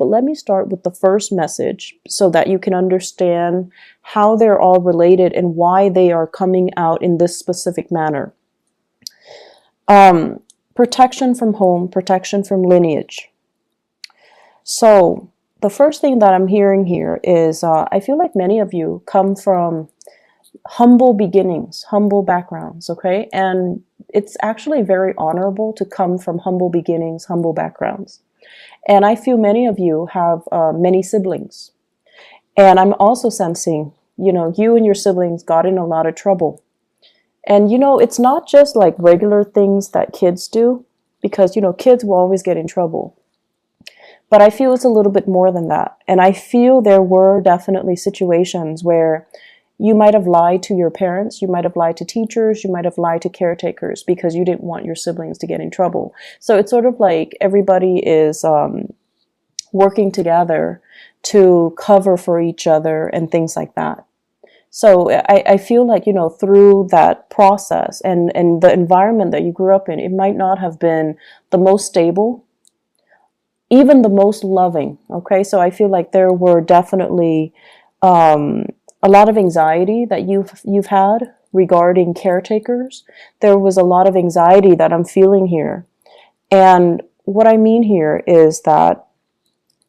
but let me start with the first message so that you can understand how they're all related and why they are coming out in this specific manner. Protection from home, protection from lineage. So the first thing that I'm hearing here is I feel like many of you come from humble beginnings, humble backgrounds, okay? And it's actually very honorable to come from humble beginnings, humble backgrounds. And I feel many of you have many siblings. And I'm also sensing, you know, you and your siblings got in a lot of trouble. And, you know, it's not just like regular things that kids do, because, you know, kids will always get in trouble. But I feel it's a little bit more than that. And I feel there were definitely situations where you might have lied to your parents, you might have lied to teachers, you might have lied to caretakers because you didn't want your siblings to get in trouble. So it's sort of like everybody is working together to cover for each other and things like that. So I feel like, you know, through that process and the environment that you grew up in, it might not have been the most stable, even the most loving, okay? So I feel like there were definitely a lot of anxiety that you've had regarding caretakers. There was a lot of anxiety that I'm feeling here. And what I mean here is that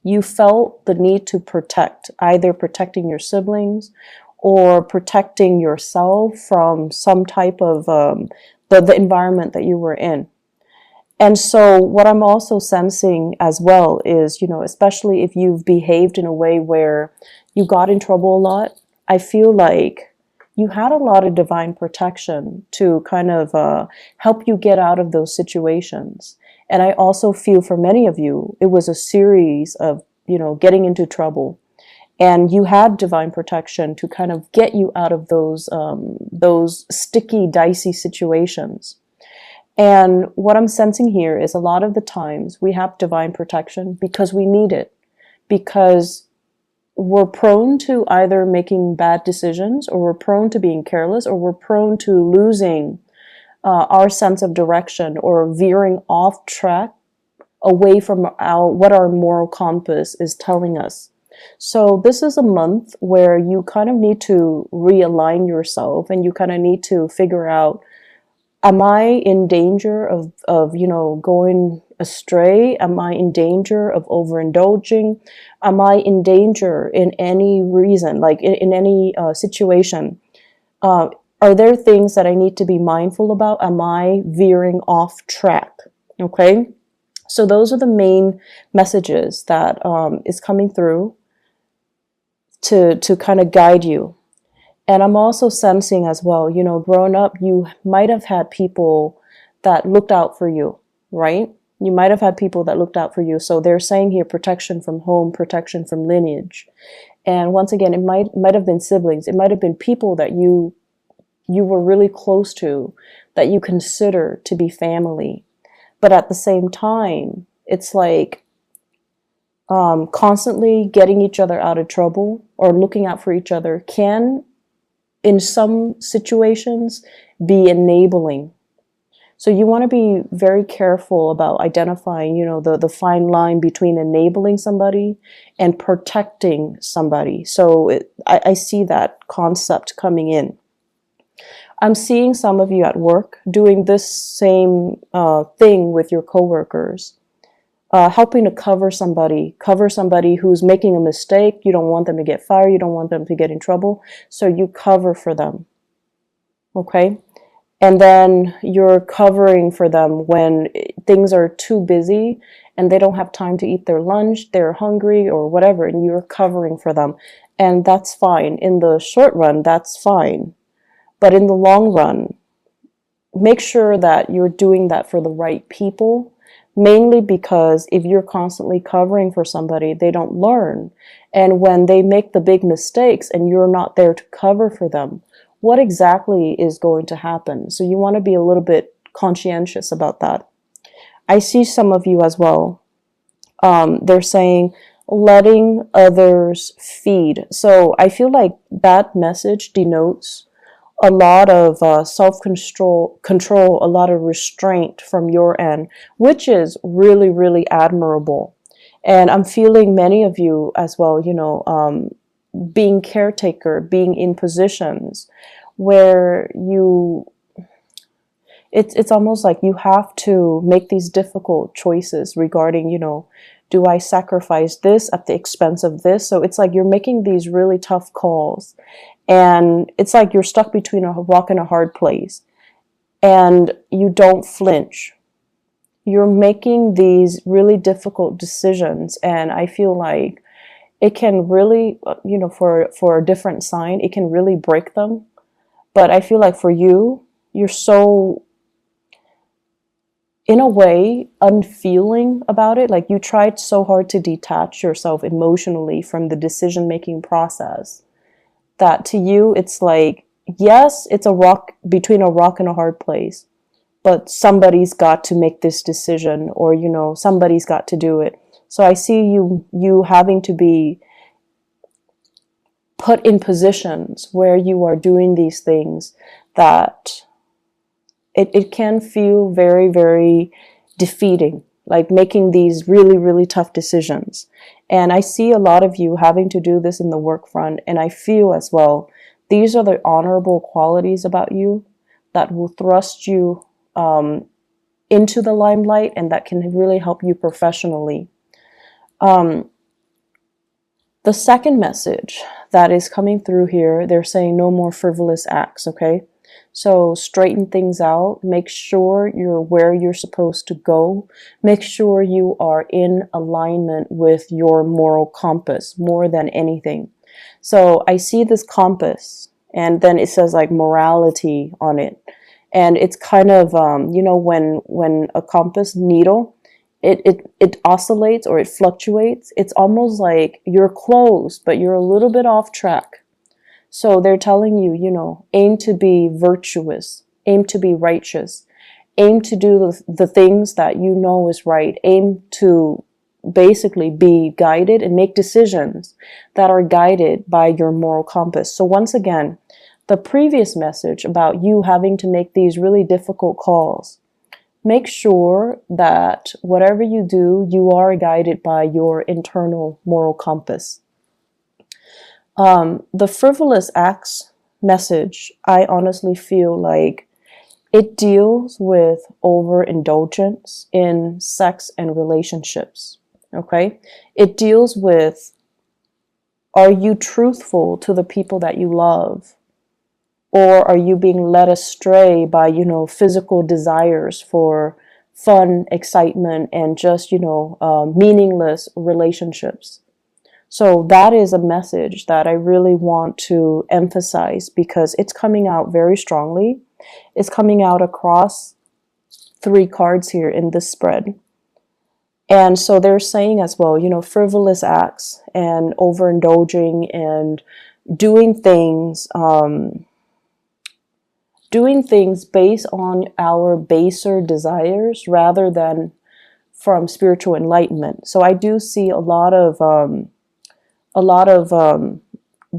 you felt the need to protect, either protecting your siblings or protecting yourself from some type of the environment that you were in. And so what I'm also sensing as well is, you know, especially if you've behaved in a way where you got in trouble a lot, I feel like you had a lot of divine protection to kind of help you get out of those situations. And I also feel for many of you, it was a series of, you know, getting into trouble. And you had divine protection to kind of get you out of those sticky, dicey situations. And what I'm sensing here is a lot of the times we have divine protection because we need it, because we're prone to either making bad decisions, or we're prone to being careless, or we're prone to losing our sense of direction or veering off track away from what our moral compass is telling us. So this is a month where you kind of need to realign yourself, and you kind of need to figure out, am I in danger of, you know, going astray? Am I in danger of overindulging? Am I in danger in any reason, like in any situation? Are there things that I need to be mindful about? Am I veering off track? Okay. So those are the main messages that is coming through to kind of guide you. And I'm also sensing as well, you know, growing up, you might have had people that looked out for you, right? You might have had people that looked out for you. So they're saying here, protection from home, protection from lineage. And once again, it might have been siblings. It might have been people that you were really close to, that you consider to be family. But at the same time, it's like constantly getting each other out of trouble or looking out for each other can, in some situations, be enabling. So you want to be very careful about identifying, you know, the fine line between enabling somebody and protecting somebody. So I see that concept coming in. I'm seeing some of you at work doing this same thing with your coworkers, helping to cover somebody who's making a mistake. You don't want them to get fired. You don't want them to get in trouble. So you cover for them. Okay? And then you're covering for them when things are too busy and they don't have time to eat their lunch, they're hungry or whatever, and you're covering for them. And that's fine. In the short run, that's fine. But in the long run, make sure that you're doing that for the right people, mainly because if you're constantly covering for somebody, they don't learn. And when they make the big mistakes and you're not there to cover for them, what exactly is going to happen? So you want to be a little bit conscientious about that. I see some of you as well. They're saying letting others feed. So I feel like that message denotes a lot of self-control, a lot of restraint from your end, which is really, really admirable. And I'm feeling many of you as well, you know, being caretaker, being in positions where it's almost like you have to make these difficult choices regarding, you know, do I sacrifice this at the expense of this? So it's like you're making these really tough calls, and it's like you're stuck between a rock and a hard place, and you don't flinch. You're making these really difficult decisions, and I feel like it can really, you know, for a different sign, it can really break them. But I feel like for you, you're so, in a way, unfeeling about it. Like you tried so hard to detach yourself emotionally from the decision making process that to you it's like, yes, it's a rock, between a rock and a hard place, but somebody's got to make this decision, or you know, somebody's got to do it. So I see you having to be put in positions where you are doing these things that it can feel very, very defeating, like making these really, really tough decisions. And I see a lot of you having to do this in the work front, and I feel as well, these are the honorable qualities about you that will thrust you into the limelight, and that can really help you professionally. The second message that is coming through here, they're saying no more frivolous acts, okay? So straighten things out. Make sure you're where you're supposed to go. Make sure you are in alignment with your moral compass more than anything. So I see this compass, and then it says like morality on it. And it's kind of, you know, when a compass needle, it oscillates or it fluctuates. It's almost like you're close, but you're a little bit off track. So they're telling you, you know, aim to be virtuous, aim to be righteous, aim to do the things that you know is right, aim to basically be guided and make decisions that are guided by your moral compass. So once again, the previous message about you having to make these really difficult calls, make sure that whatever you do, you are guided by your internal moral compass. The frivolous acts message, I honestly feel like it deals with overindulgence in sex and relationships. Okay? It deals with, are you truthful to the people that you love? Or are you being led astray by, you know, physical desires for fun, excitement, and just, you know, meaningless relationships? So that is a message that I really want to emphasize, because it's coming out very strongly. It's coming out across 3 cards here in this spread. And so they're saying as well, you know, frivolous acts and overindulging and doing things based on our baser desires rather than from spiritual enlightenment. So I do see a lot of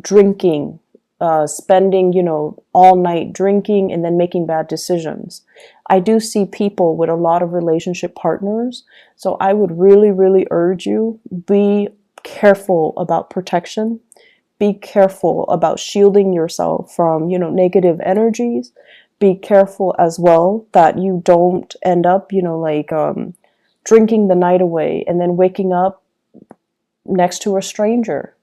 drinking, spending, you know, all night drinking and then making bad decisions. I do see people with a lot of relationship partners. So I would really, really urge you, be careful about protection. Be careful about shielding yourself from, you know, negative energies. Be careful as well that you don't end up, you know, like drinking the night away and then waking up next to a stranger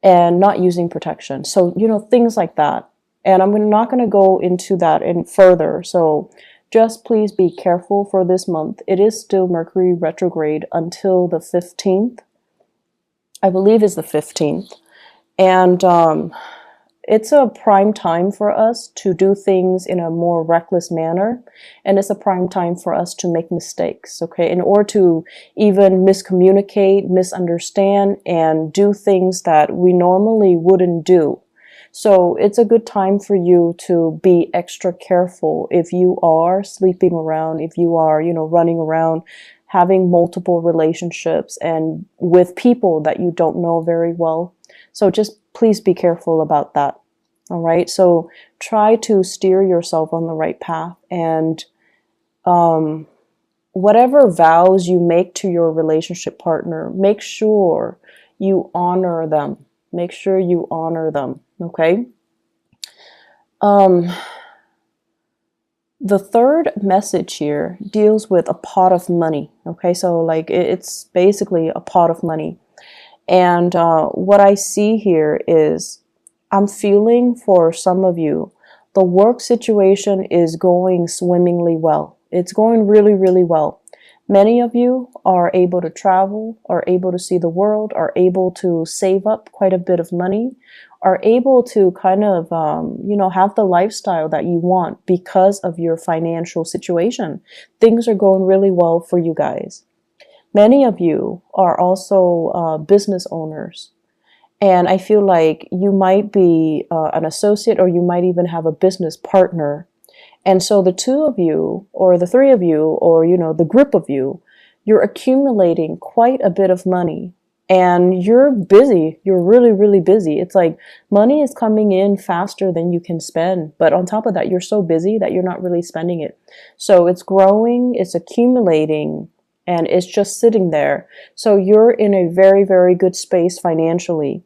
and not using protection. So, you know, things like that. And I'm not going to go into that in further. So just please be careful for this month. It is still Mercury retrograde until the 15th. I believe is the 15th. And it's a prime time for us to do things in a more reckless manner. And it's a prime time for us to make mistakes, okay? In order to even miscommunicate, misunderstand, and do things that we normally wouldn't do. So it's a good time for you to be extra careful if you are sleeping around, if you are, you know, running around, having multiple relationships and with people that you don't know very well. So just please be careful about that. All right. So try to steer yourself on the right path and whatever vows you make to your relationship partner, make sure you honor them. Make sure you honor them, okay? The third message here deals with a pot of money, okay? So like it's basically a pot of money. And what I see here is I'm feeling for some of you, the work situation is going swimmingly well. It's going really, really well. Many of you are able to travel, are able to see the world, are able to save up quite a bit of money, are able to kind of, have the lifestyle that you want because of your financial situation. Things are going really well for you guys. Many of you are also business owners. And I feel like you might be an associate, or you might even have a business partner. And so the two of you, or the three of you, or, the group of you, you're accumulating quite a bit of money. And you're busy. You're really, really busy. It's like money is coming in faster than you can spend. But on top of that, you're so busy that you're not really spending it. So it's growing, it's accumulating, and it's just sitting there. So you're in a very, very good space financially.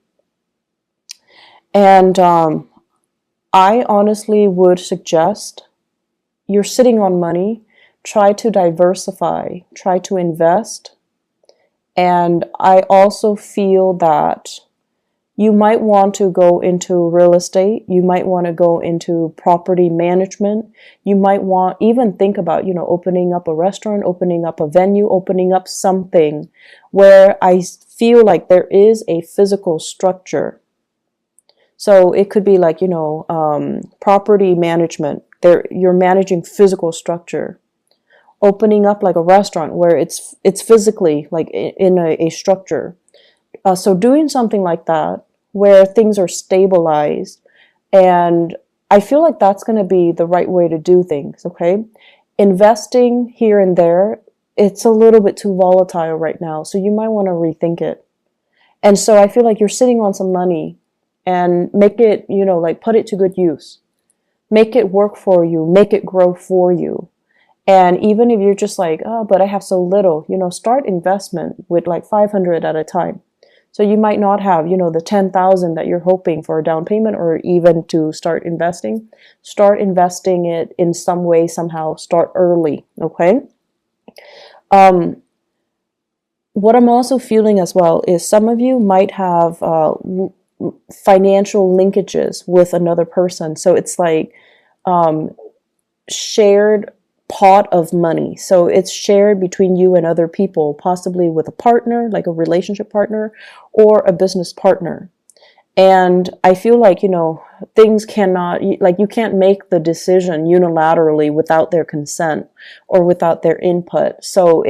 And I honestly would suggest, you're sitting on money, try to diversify, try to invest. And I also feel that you might want to go into real estate. You might want to go into property management. You might even think about, opening up a restaurant, opening up a venue, opening up something where I feel like there is a physical structure. So it could be like, property management. You're managing physical structure. Opening up like a restaurant where it's physically like in a structure. So doing something like that where things are stabilized, and I feel like that's going to be the right way to do things, okay? Investing here and there, it's a little bit too volatile right now, so you might want to rethink it. And so I feel like you're sitting on some money, and make it, put it to good use. Make it work for you, make it grow for you. And even if you're just like, oh, but I have so little, start investment with like 500 at a time. So you might not have, the 10,000 that you're hoping for a down payment, or even to start investing. Start investing it in some way, somehow. Start early, okay? What I'm also feeling as well is some of you might have financial linkages with another person. So it's like shared pot of money. So it's shared between you and other people, possibly with a partner, like a relationship partner, or a business partner. And I feel like, things cannot, like you can't make the decision unilaterally without their consent or without their input. So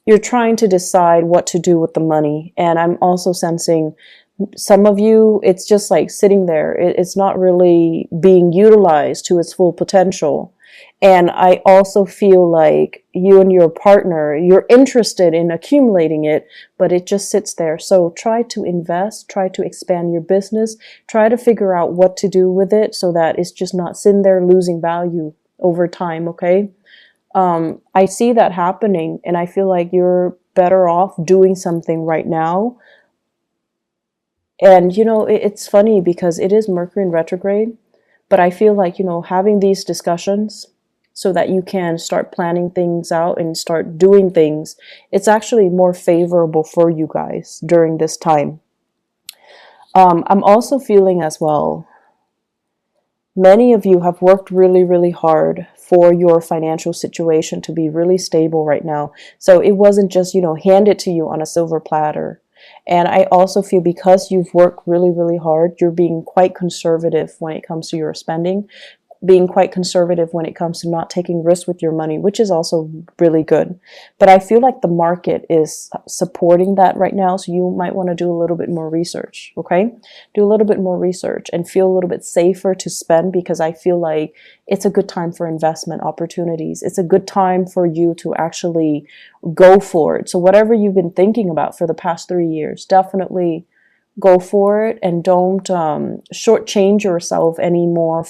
you're trying to decide what to do with the money. And I'm also sensing some of you, it's just like sitting there. It's not really being utilized to its full potential. And I also feel like you and your partner, you're interested in accumulating it, but it just sits there. So try to invest, try to expand your business, try to figure out what to do with it so that it's just not sitting there losing value over time, okay? I see that happening, and I feel like you're better off doing something right now. And, it's funny because it is Mercury in retrograde, but I feel like, having these discussions so that you can start planning things out and start doing things, it's actually more favorable for you guys during this time. I'm also feeling as well, many of you have worked really, really hard for your financial situation to be really stable right now. So it wasn't just, handed to you on a silver platter. And I also feel because you've worked really, really hard, you're being quite conservative when it comes to your spending, being quite conservative when it comes to not taking risks with your money, which is also really good. But I feel like the market is supporting that right now. So you might want to do a little bit more research, okay? Do a little bit more research and feel a little bit safer to spend, because I feel like it's a good time for investment opportunities. It's a good time for you to actually go for it. So whatever you've been thinking about for the past 3 years, definitely go for it, and don't shortchange yourself anymore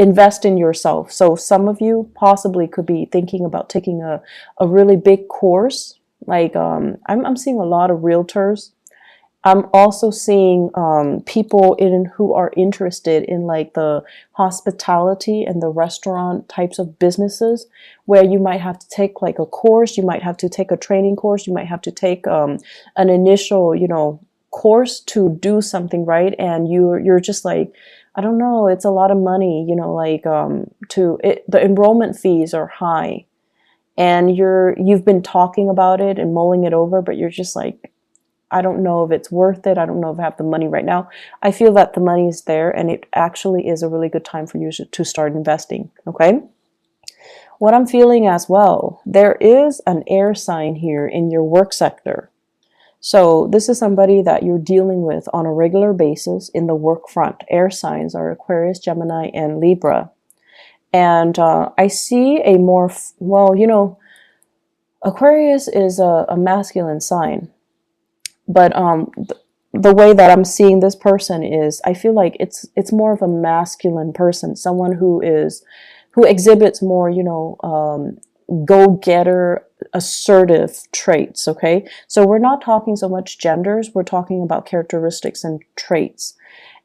invest in yourself. So some of you possibly could be thinking about taking a really big course. Like I'm seeing a lot of realtors. I'm also seeing people who are interested in like the hospitality and the restaurant types of businesses, where you might have to take like a course, you might have to take a training course, you might have to take an initial, course to do something, right? And you're just like, I don't know, it's a lot of money, like the enrollment fees are high, and you've been talking about it and mulling it over, but you're just like, I don't know if it's worth it. I don't know if I have the money right now. I feel that the money is there, and it actually is a really good time for you to start investing, okay? What I'm feeling as well, there is an air sign here in your work sector. So this is somebody that you're dealing with on a regular basis in the work front. Air signs are Aquarius, Gemini, and Libra. And I see a more, Aquarius is a masculine sign. But the way that I'm seeing this person is, I feel like it's more of a masculine person, someone who exhibits more, go-getter, assertive traits, okay? So we're not talking so much genders, we're talking about characteristics and traits.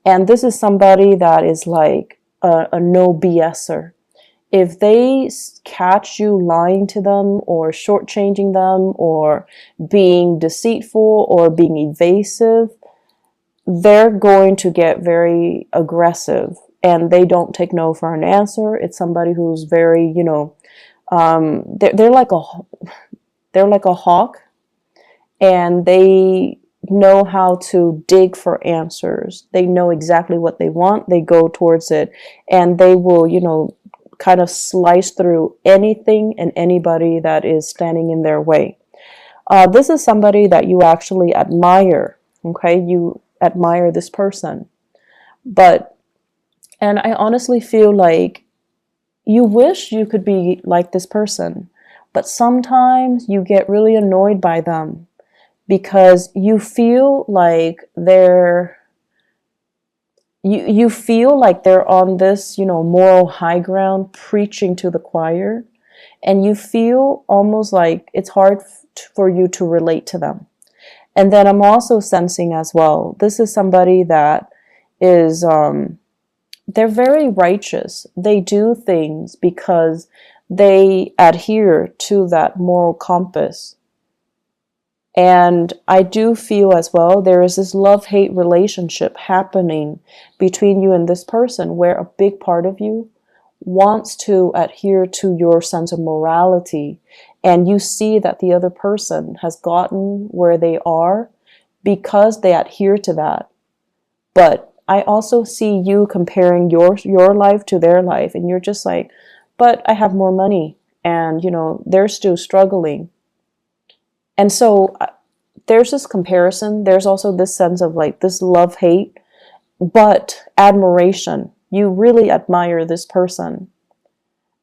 And this is somebody that is like a no BSer. If they catch you lying to them or shortchanging them or being deceitful or being evasive, they're going to get very aggressive, and they don't take no for an answer. It's somebody who's very, they're like a hawk, and they know how to dig for answers. They know exactly what they want. They go towards it, and they will, kind of slice through anything and anybody that is standing in their way. This is somebody that you actually admire, okay? You admire this person. And I honestly feel like you wish you could be like this person, but sometimes you get really annoyed by them because you feel like you feel like they're on this, moral high ground preaching to the choir, and you feel almost like it's hard for you to relate to them. And then I'm also sensing as well, this is somebody that is, they're very righteous. They do things because they adhere to that moral compass. And I do feel as well, there is this love-hate relationship happening between you and this person, where a big part of you wants to adhere to your sense of morality. And you see that the other person has gotten where they are because they adhere to that. But I also see you comparing your life to their life, and you're just like, but I have more money, and they're still struggling. And so there's this comparison. There's also this sense of like this love-hate, but admiration. You really admire this person.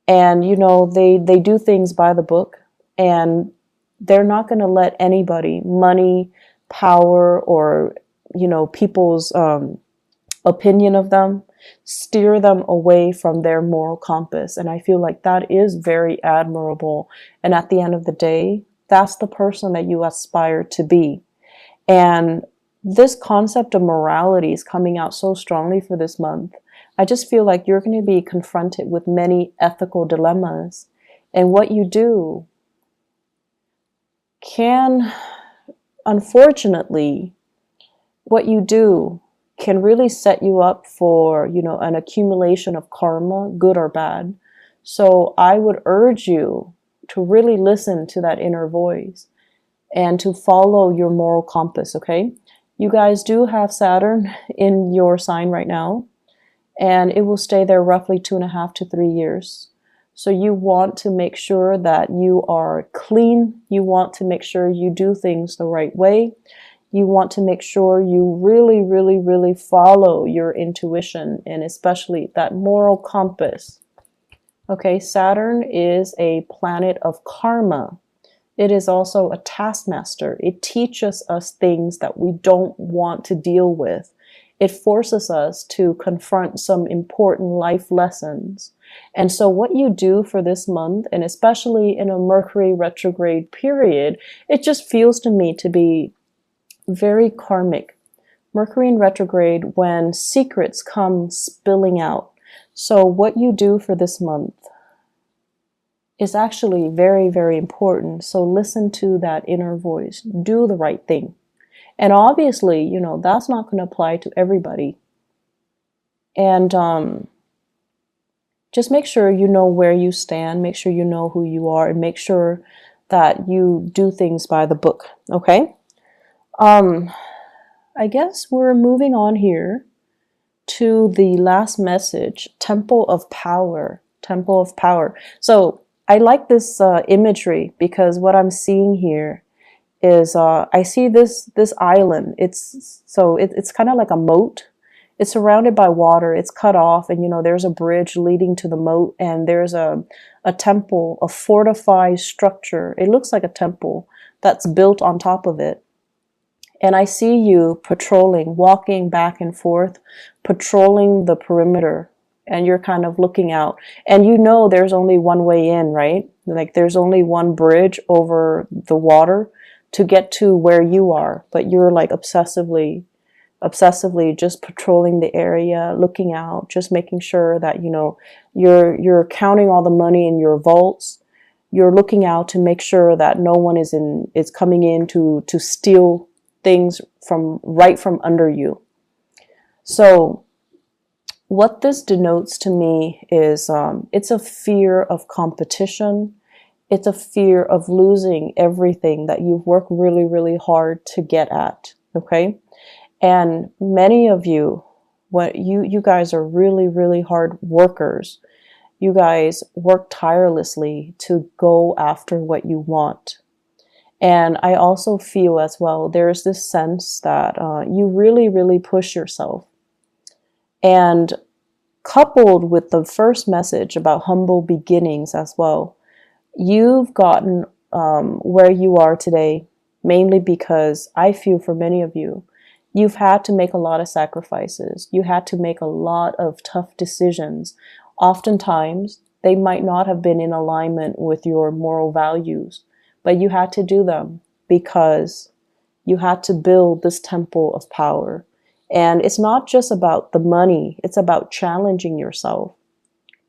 And, they do things by the book, and they're not going to let anybody, money, power, or, people's opinion of them, steer them away from their moral compass. And I feel like that is very admirable. And at the end of the day, that's the person that you aspire to be. And this concept of morality is coming out so strongly for this month. I just feel like you're going to be confronted with many ethical dilemmas. And what you do unfortunately, what you do can really set you up for, an accumulation of karma, good or bad. So I would urge you to really listen to that inner voice and to follow your moral compass, okay? You guys do have Saturn in your sign right now, and it will stay there roughly 2.5 to 3 years. So you want to make sure that you are clean. You want to make sure you do things the right way. You want to make sure you really, really, really follow your intuition, and especially that moral compass. Okay, Saturn is a planet of karma. It is also a taskmaster. It teaches us things that we don't want to deal with. it forces us to confront some important life lessons. And so what you do for this month, and especially in a Mercury retrograde period, it just feels to me to be very karmic. Mercury in retrograde, when secrets come spilling out. So what you do for this month is actually very, very important. So listen to that inner voice. Do the right thing. And obviously, you know, that's not going to apply to everybody. And just make sure you know where you stand. Make sure you know who you are. And make sure that you do things by the book. Okay? I guess we're moving on here to the last message, Temple of Power. Temple of Power. So I like this imagery because what I'm seeing here is I see this island. It's kind of like a moat. It's surrounded by water. It's cut off, and you know there's a bridge leading to the moat, and there's a temple, a fortified structure. It looks like a temple that's built on top of it. And I see you patrolling, walking back and forth, patrolling the perimeter, and you're kind of looking out. And you know there's only one way in, right? Like there's only one bridge over the water to get to where you are, but you're like obsessively just patrolling the area, looking out, just making sure that, you know, you're counting all the money in your vaults. You're looking out to make sure that no one is coming in to steal things from under you. So what this denotes to me is it's a fear of competition. It's a fear of losing everything that you've worked really, really hard to get at. Okay. And many of you, you guys are really, really hard workers. You guys work tirelessly to go after what you want. And I also feel as well, there's this sense that you really, really push yourself. And coupled with the first message about humble beginnings as well, you've gotten where you are today, mainly because I feel for many of you, you've had to make a lot of sacrifices. You had to make a lot of tough decisions. Oftentimes, they might not have been in alignment with your moral values, but you had to do them because you had to build this temple of power. And it's not just about the money. It's about challenging yourself.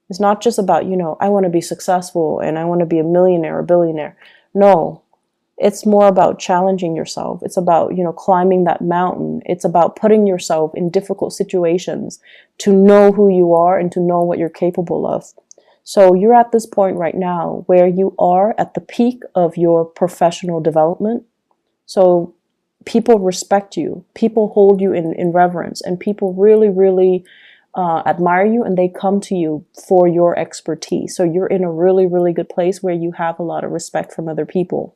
It's not just about, you know, I want to be successful and I want to be a millionaire or billionaire. No, it's more about challenging yourself. It's about, you know, climbing that mountain. It's about putting yourself in difficult situations to know who you are and to know what you're capable of. So you're at this point right now where you are at the peak of your professional development. So people respect you, people hold you in reverence, and people really, really admire you, and they come to you for your expertise. So you're in a really, really good place where you have a lot of respect from other people.